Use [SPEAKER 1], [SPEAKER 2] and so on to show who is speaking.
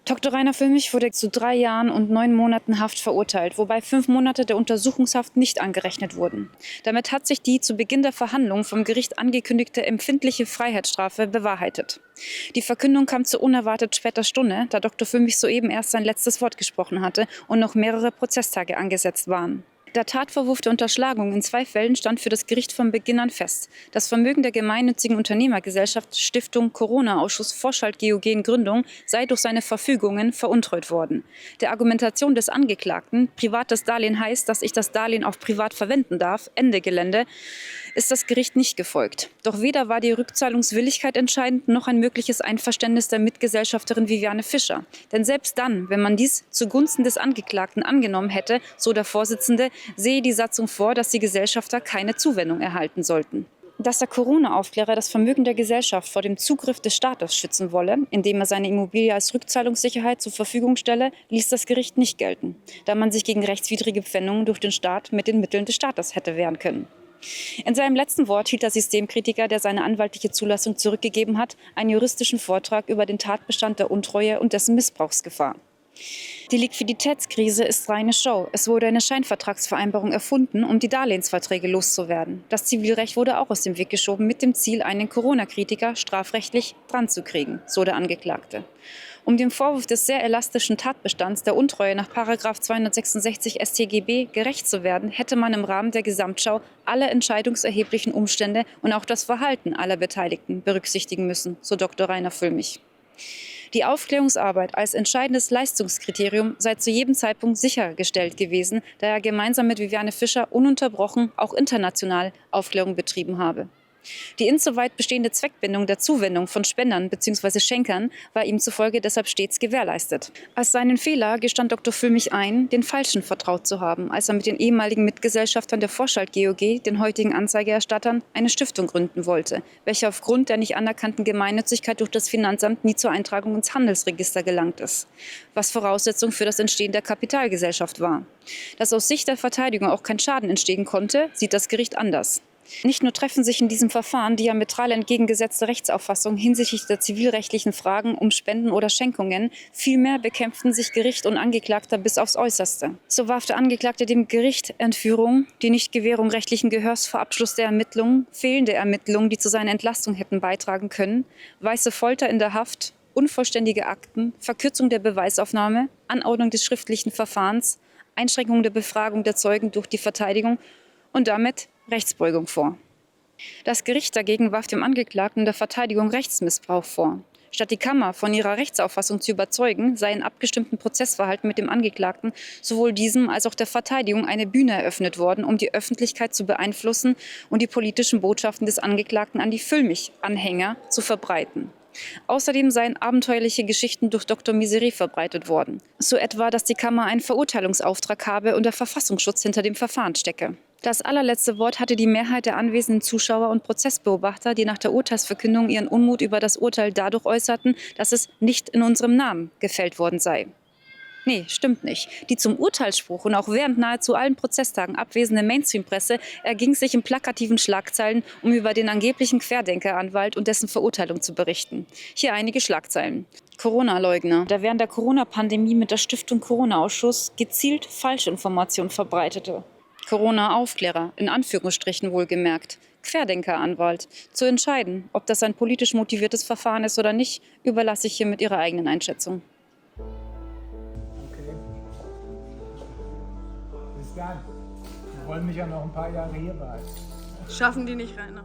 [SPEAKER 1] Dr. Rainer Füllmich wurde zu 3 Jahren und 9 Monaten Haft verurteilt, wobei 5 Monate der Untersuchungshaft nicht angerechnet wurden. Damit hat sich die zu Beginn der Verhandlung vom Gericht angekündigte empfindliche Freiheitsstrafe bewahrheitet. Die Verkündung kam zu unerwartet später Stunde, da Dr. Füllmich soeben erst sein letztes Wort gesprochen hatte und noch mehrere Prozesstage angesetzt waren. Der Tatvorwurf der Unterschlagung in 2 Fällen stand für das Gericht von Beginn an fest. Das Vermögen der gemeinnützigen Unternehmergesellschaft Stiftung Corona-Ausschuss Vorschalt GOG in Gründung sei durch seine Verfügungen veruntreut worden. Der Argumentation des Angeklagten, privates Darlehen heißt, dass ich das Darlehen auch privat verwenden darf, Ende Gelände, ist das Gericht nicht gefolgt. Doch weder war die Rückzahlungswilligkeit entscheidend, noch ein mögliches Einverständnis der Mitgesellschafterin Viviane Fischer. Denn selbst dann, wenn man dies zugunsten des Angeklagten angenommen hätte, so der Vorsitzende, sehe die Satzung vor, dass die Gesellschafter keine Zuwendung erhalten sollten. Dass der Corona-Aufklärer das Vermögen der Gesellschaft vor dem Zugriff des Staates schützen wolle, indem er seine Immobilie als Rückzahlungssicherheit zur Verfügung stelle, ließ das Gericht nicht gelten, da man sich gegen rechtswidrige Pfändungen durch den Staat mit den Mitteln des Staates hätte wehren können. In seinem letzten Wort hielt der Systemkritiker, der seine anwaltliche Zulassung zurückgegeben hat, einen juristischen Vortrag über den Tatbestand der Untreue und dessen Missbrauchsgefahr. Die Liquiditätskrise ist reine Show. Es wurde eine Scheinvertragsvereinbarung erfunden, um die Darlehensverträge loszuwerden. Das Zivilrecht wurde auch aus dem Weg geschoben, mit dem Ziel, einen Corona-Kritiker strafrechtlich dranzukriegen, so der Angeklagte. Um dem Vorwurf des sehr elastischen Tatbestands der Untreue nach § 266 StGB gerecht zu werden, hätte man im Rahmen der Gesamtschau alle entscheidungserheblichen Umstände und auch das Verhalten aller Beteiligten berücksichtigen müssen, so Dr. Rainer Füllmich. Die Aufklärungsarbeit als entscheidendes Leistungskriterium sei zu jedem Zeitpunkt sichergestellt gewesen, da er gemeinsam mit Viviane Fischer ununterbrochen auch international Aufklärung betrieben habe. Die insoweit bestehende Zweckbindung der Zuwendung von Spendern bzw. Schenkern war ihm zufolge deshalb stets gewährleistet. Als seinen Fehler gestand Dr. Füllmich ein, den Falschen vertraut zu haben, als er mit den ehemaligen Mitgesellschaftern der Vorschalt GOG, den heutigen Anzeigerstattern, eine Stiftung gründen wollte, welche aufgrund der nicht anerkannten Gemeinnützigkeit durch das Finanzamt nie zur Eintragung ins Handelsregister gelangt ist, was Voraussetzung für das Entstehen der Kapitalgesellschaft war. Dass aus Sicht der Verteidigung auch kein Schaden entstehen konnte, sieht das Gericht anders. Nicht nur treffen sich in diesem Verfahren diametral entgegengesetzte Rechtsauffassungen hinsichtlich der zivilrechtlichen Fragen um Spenden oder Schenkungen, vielmehr bekämpften sich Gericht und Angeklagter bis aufs Äußerste. So warf der Angeklagte dem Gericht Entführung, die Nichtgewährung rechtlichen Gehörs vor Abschluss der Ermittlungen, fehlende Ermittlungen, die zu seiner Entlastung hätten beitragen können, weiße Folter in der Haft, unvollständige Akten, Verkürzung der Beweisaufnahme, Anordnung des schriftlichen Verfahrens, Einschränkung der Befragung der Zeugen durch die Verteidigung und damit Rechtsbeugung vor. Das Gericht dagegen warf dem Angeklagten der Verteidigung Rechtsmissbrauch vor. Statt die Kammer von ihrer Rechtsauffassung zu überzeugen, sei in abgestimmtem Prozessverhalten mit dem Angeklagten sowohl diesem als auch der Verteidigung eine Bühne eröffnet worden, um die Öffentlichkeit zu beeinflussen und die politischen Botschaften des Angeklagten an die Füllmich-Anhänger zu verbreiten. Außerdem seien abenteuerliche Geschichten durch Dr. Misery verbreitet worden. So etwa, dass die Kammer einen Verurteilungsauftrag habe und der Verfassungsschutz hinter dem Verfahren stecke. Das allerletzte Wort hatte die Mehrheit der anwesenden Zuschauer und Prozessbeobachter, die nach der Urteilsverkündung ihren Unmut über das Urteil dadurch äußerten, dass es nicht in unserem Namen gefällt worden sei. Nee, stimmt nicht. Die zum Urteilsspruch und auch während nahezu allen Prozesstagen abwesende Mainstream-Presse erging sich in plakativen Schlagzeilen, um über den angeblichen Querdenker-Anwalt und dessen Verurteilung zu berichten. Hier einige Schlagzeilen. Corona-Leugner, der während der Corona-Pandemie mit der Stiftung Corona-Ausschuss gezielt Falschinformationen verbreitete. Corona-Aufklärer, in Anführungsstrichen wohlgemerkt. Querdenker-Anwalt. Zu entscheiden, ob das ein politisch motiviertes Verfahren ist oder nicht, überlasse ich hier mit Ihrer eigenen Einschätzung.
[SPEAKER 2] Okay. Bis dann. Wir wollen mich ja noch ein paar Jahre hier behalten.
[SPEAKER 3] Schaffen die nicht, Rainer.